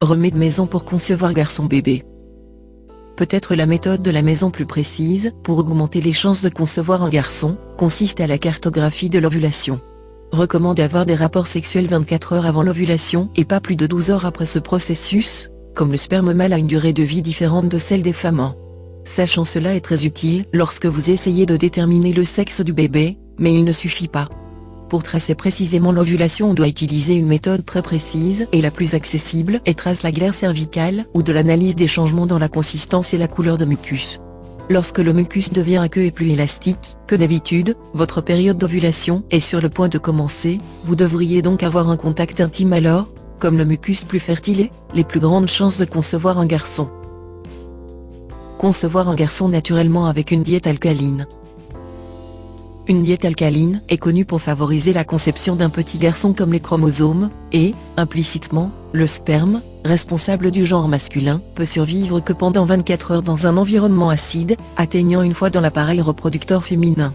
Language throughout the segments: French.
Remède maison pour concevoir garçon-bébé. Peut-être la méthode de la maison plus précise pour augmenter les chances de concevoir un garçon consiste à la cartographie de l'ovulation. Recommande d'avoir des rapports sexuels 24 heures avant l'ovulation et pas plus de 12 heures après ce processus, comme le sperme mâle a une durée de vie différente de celle des femmes. Sachant cela est très utile lorsque vous essayez de déterminer le sexe du bébé, mais il ne suffit pas. Pour tracer précisément l'ovulation, on doit utiliser une méthode très précise et la plus accessible est trace la glaire cervicale ou de l'analyse des changements dans la consistance et la couleur de mucus. Lorsque le mucus devient aqueux et plus élastique que d'habitude, votre période d'ovulation est sur le point de commencer, vous devriez donc avoir un contact intime alors, comme le mucus plus fertile et les plus grandes chances de concevoir un garçon. Concevoir un garçon naturellement avec une diète alcaline. Une diète alcaline est connue pour favoriser la conception d'un petit garçon comme les chromosomes, et, implicitement, le sperme, responsable du genre masculin, peut survivre que pendant 24 heures dans un environnement acide, atteignant une fois dans l'appareil reproducteur féminin.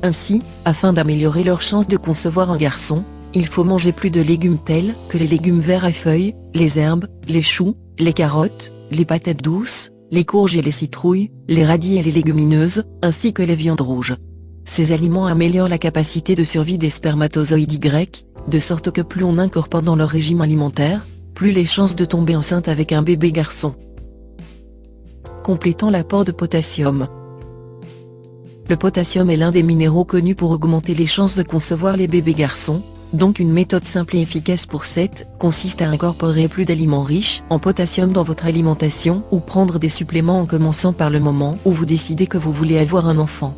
Ainsi, afin d'améliorer leurs chances de concevoir un garçon, il faut manger plus de légumes tels que les légumes verts à feuilles, les herbes, les choux, les carottes, les patates douces, les courges et les citrouilles, les radis et les légumineuses, ainsi que les viandes rouges. Ces aliments améliorent la capacité de survie des spermatozoïdes Y, de sorte que plus on incorpore dans leur régime alimentaire, plus les chances de tomber enceinte avec un bébé garçon. Complétant l'apport de potassium. Le potassium est l'un des minéraux connus pour augmenter les chances de concevoir les bébés garçons, donc une méthode simple et efficace pour cette consiste à incorporer plus d'aliments riches en potassium dans votre alimentation ou prendre des suppléments en commençant par le moment où vous décidez que vous voulez avoir un enfant.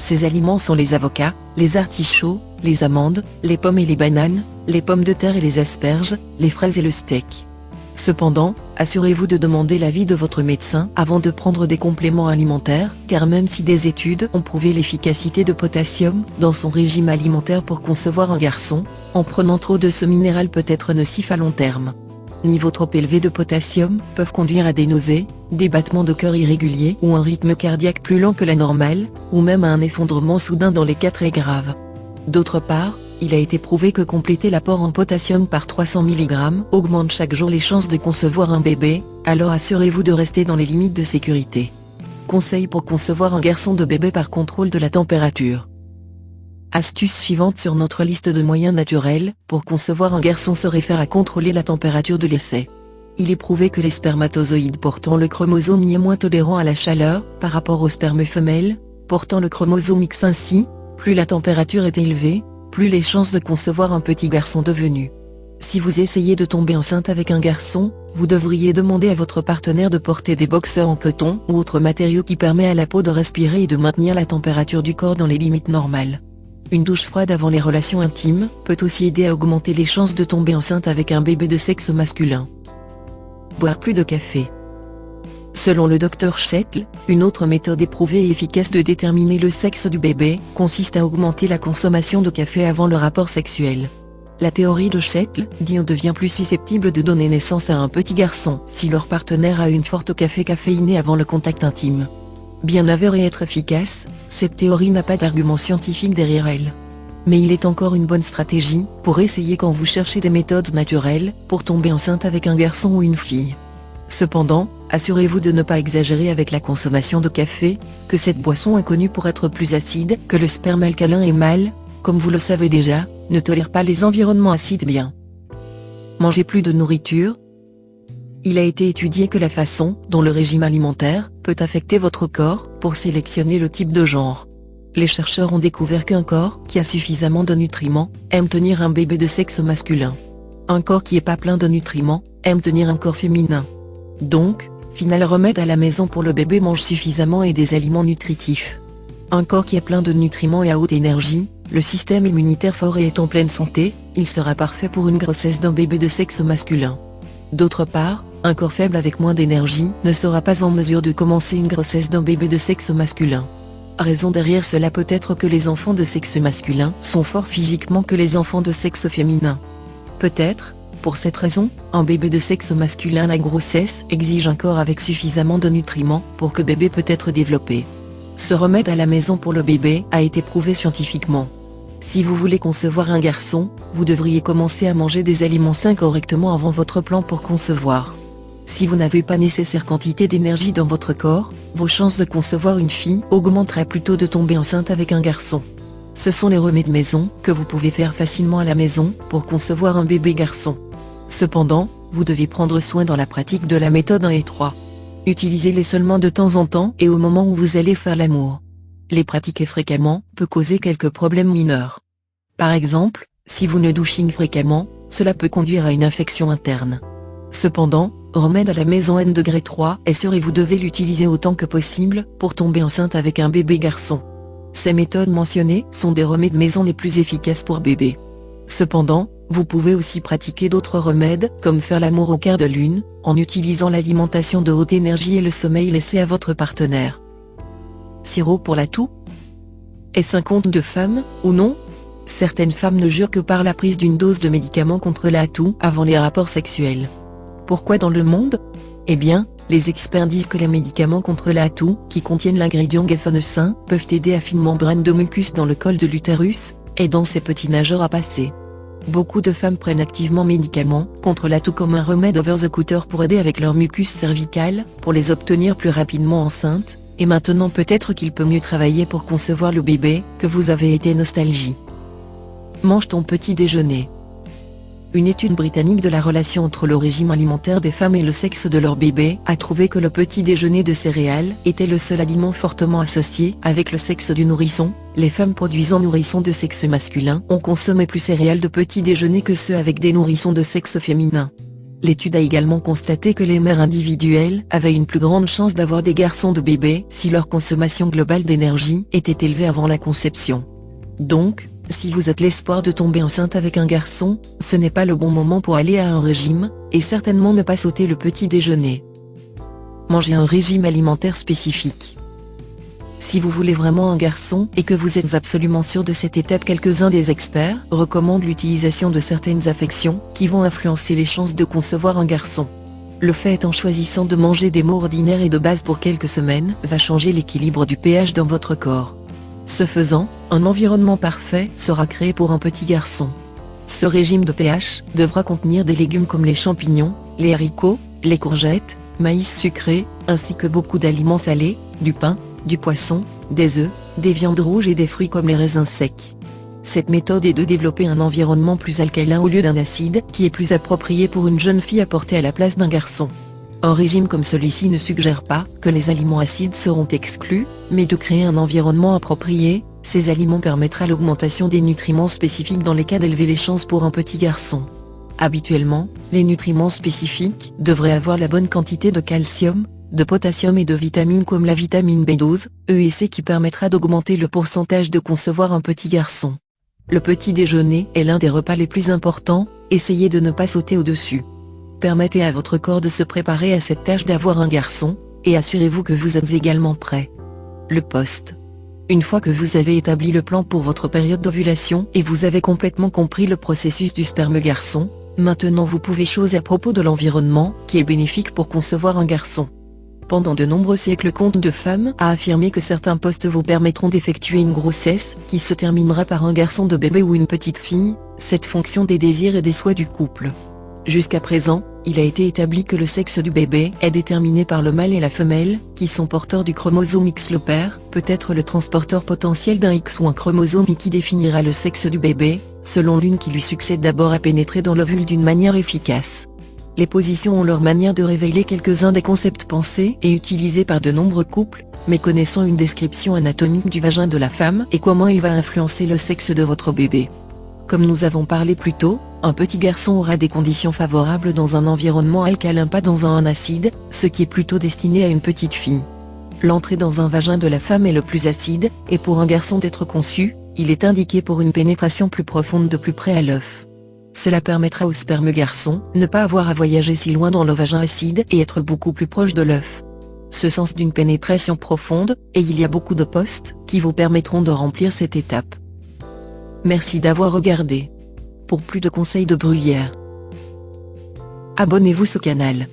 Ces aliments sont les avocats, les artichauts, les amandes, les pommes et les bananes, les pommes de terre et les asperges, les fraises et le steak. Cependant, assurez-vous de demander l'avis de votre médecin avant de prendre des compléments alimentaires, car même si des études ont prouvé l'efficacité de potassium dans son régime alimentaire pour concevoir un garçon, en prenant trop de ce minéral peut être nocif à long terme. Niveaux trop élevés de potassium peuvent conduire à des nausées, des battements de cœur irréguliers ou un rythme cardiaque plus lent que la normale, ou même à un effondrement soudain dans les cas très graves. D'autre part, il a été prouvé que compléter l'apport en potassium par 300 mg augmente chaque jour les chances de concevoir un bébé, alors assurez-vous de rester dans les limites de sécurité. Conseils pour concevoir un garçon de bébé par contrôle de la température. Astuce suivante sur notre liste de moyens naturels pour concevoir un garçon se réfère à contrôler la température de l'essai. Il est prouvé que les spermatozoïdes portant le chromosome Y est moins tolérant à la chaleur par rapport aux spermes femelles portant le chromosome X. Ainsi, plus la température est élevée, plus les chances de concevoir un petit garçon devenu. Si vous essayez de tomber enceinte avec un garçon, vous devriez demander à votre partenaire de porter des boxers en coton ou autre matériau qui permet à la peau de respirer et de maintenir la température du corps dans les limites normales. Une douche froide avant les relations intimes peut aussi aider à augmenter les chances de tomber enceinte avec un bébé de sexe masculin. Boire plus de café. Selon le Dr Shettle, une autre méthode éprouvée et efficace de déterminer le sexe du bébé consiste à augmenter la consommation de café avant le rapport sexuel. La théorie de Shettle dit on devient plus susceptible de donner naissance à un petit garçon si leur partenaire a une forte café caféiné avant le contact intime. Bien avérée être efficace, cette théorie n'a pas d'argument scientifique derrière elle. Mais il est encore une bonne stratégie pour essayer quand vous cherchez des méthodes naturelles pour tomber enceinte avec un garçon ou une fille. Cependant, assurez-vous de ne pas exagérer avec la consommation de café, que cette boisson est connue pour être plus acide que le sperme alcalin et mâle, comme vous le savez déjà, ne tolère pas les environnements acides bien. Mangez plus de nourriture. Il a été étudié que la façon dont le régime alimentaire peut affecter votre corps pour sélectionner le type de genre. Les chercheurs ont découvert qu'un corps qui a suffisamment de nutriments aime tenir un bébé de sexe masculin. Un corps qui est pas plein de nutriments aime tenir un corps féminin. Donc, final remède à la maison pour le bébé mange suffisamment et des aliments nutritifs. Un corps qui est plein de nutriments et à haute énergie, le système immunitaire fort et est en pleine santé, il sera parfait pour une grossesse d'un bébé de sexe masculin. D'autre part, un corps faible avec moins d'énergie ne sera pas en mesure de commencer une grossesse d'un bébé de sexe masculin. Raison derrière cela peut être que les enfants de sexe masculin sont forts physiquement que les enfants de sexe féminin. Peut-être, pour cette raison, un bébé de sexe masculin la grossesse exige un corps avec suffisamment de nutriments pour que bébé peut être développé. Ce remède à la maison pour le bébé a été prouvé scientifiquement. Si vous voulez concevoir un garçon, vous devriez commencer à manger des aliments sains correctement avant votre plan pour concevoir. Si vous n'avez pas nécessaire quantité d'énergie dans votre corps, vos chances de concevoir une fille augmenteraient plutôt de tomber enceinte avec un garçon. Ce sont les remèdes maison que vous pouvez faire facilement à la maison pour concevoir un bébé garçon. Cependant, vous devez prendre soin dans la pratique de la méthode 1 et 3. Utilisez-les seulement de temps en temps et au moment où vous allez faire l'amour. Les pratiquer fréquemment peut causer quelques problèmes mineurs. Par exemple, si vous ne douchez fréquemment, cela peut conduire à une infection interne. Cependant, remède à la maison N°3 est sûr et vous devez l'utiliser autant que possible pour tomber enceinte avec un bébé garçon. Ces méthodes mentionnées sont des remèdes maison les plus efficaces pour bébé. Cependant, vous pouvez aussi pratiquer d'autres remèdes comme faire l'amour au clair de lune, en utilisant l'alimentation de haute énergie et le sommeil laissé à votre partenaire. Sirop pour la toux? Est-ce un conte de femme, ou non? Certaines femmes ne jurent que par la prise d'une dose de médicaments contre la toux avant les rapports sexuels. Pourquoi dans le monde? Eh bien, les experts disent que les médicaments contre la toux, qui contiennent l'ingrédient guaifenesin, peuvent aider à fine membrane de mucus dans le col de l'utérus, aidant ces petits nageurs à passer. Beaucoup de femmes prennent activement médicaments contre la toux comme un remède over the counter pour aider avec leur mucus cervical, pour les obtenir plus rapidement enceintes, et maintenant peut-être qu'il peut mieux travailler pour concevoir le bébé, que vous avez été nostalgie. Mange ton petit déjeuner. Une étude britannique de la relation entre le régime alimentaire des femmes et le sexe de leur bébé a trouvé que le petit déjeuner de céréales était le seul aliment fortement associé avec le sexe du nourrisson. Les femmes produisant nourrissons de sexe masculin ont consommé plus céréales de petit déjeuner que ceux avec des nourrissons de sexe féminin. L'étude a également constaté que les mères individuelles avaient une plus grande chance d'avoir des garçons de bébé si leur consommation globale d'énergie était élevée avant la conception. Donc, si vous êtes l'espoir de tomber enceinte avec un garçon, ce n'est pas le bon moment pour aller à un régime, et certainement ne pas sauter le petit déjeuner. Mangez un régime alimentaire spécifique. Si vous voulez vraiment un garçon et que vous êtes absolument sûr de cette étape, quelques-uns des experts recommandent l'utilisation de certaines affections qui vont influencer les chances de concevoir un garçon. Le fait en choisissant de manger des mots ordinaires et de base pour quelques semaines va changer l'équilibre du pH dans votre corps. Ce faisant, un environnement parfait sera créé pour un petit garçon. Ce régime de pH devra contenir des légumes comme les champignons, les haricots, les courgettes, maïs sucré, ainsi que beaucoup d'aliments salés, du pain, du poisson, des œufs, des viandes rouges et des fruits comme les raisins secs. Cette méthode est de développer un environnement plus alcalin au lieu d'un acide qui est plus approprié pour une jeune fille à porter à la place d'un garçon. Un régime comme celui-ci ne suggère pas que les aliments acides seront exclus, mais de créer un environnement approprié. Ces aliments permettra l'augmentation des nutriments spécifiques dans les cas d'élever les chances pour un petit garçon. Habituellement, les nutriments spécifiques devraient avoir la bonne quantité de calcium, de potassium et de vitamines comme la vitamine B12, E et C qui permettra d'augmenter le pourcentage de concevoir un petit garçon. Le petit déjeuner est l'un des repas les plus importants, essayez de ne pas sauter au-dessus. Permettez à votre corps de se préparer à cette tâche d'avoir un garçon, et assurez-vous que vous êtes également prêt. Le post. Une fois que vous avez établi le plan pour votre période d'ovulation et vous avez complètement compris le processus du sperme garçon, maintenant vous pouvez choisir à propos de l'environnement qui est bénéfique pour concevoir un garçon. Pendant de nombreux siècles, le conte de femmes a affirmé que certains postes vous permettront d'effectuer une grossesse qui se terminera par un garçon de bébé ou une petite fille, cette fonction des désirs et des souhaits du couple. Jusqu'à présent, il a été établi que le sexe du bébé est déterminé par le mâle et la femelle, qui sont porteurs du chromosome X. Le père peut être le transporteur potentiel d'un X ou un chromosome Y qui définira le sexe du bébé, selon l'une qui lui succède d'abord à pénétrer dans l'ovule d'une manière efficace. Les positions ont leur manière de révéler quelques-uns des concepts pensés et utilisés par de nombreux couples, mais connaissant une description anatomique du vagin de la femme et comment il va influencer le sexe de votre bébé. Comme nous avons parlé plus tôt, un petit garçon aura des conditions favorables dans un environnement alcalin, pas dans un acide, ce qui est plutôt destiné à une petite fille. L'entrée dans un vagin de la femme est le plus acide, et pour un garçon d'être conçu, il est indiqué pour une pénétration plus profonde de plus près à l'œuf. Cela permettra au sperme garçon ne pas avoir à voyager si loin dans le vagin acide et être beaucoup plus proche de l'œuf. Ce sens d'une pénétration profonde, et il y a beaucoup de postes qui vous permettront de remplir cette étape. Merci d'avoir regardé. Pour plus de conseils de bruyère, abonnez-vous au canal.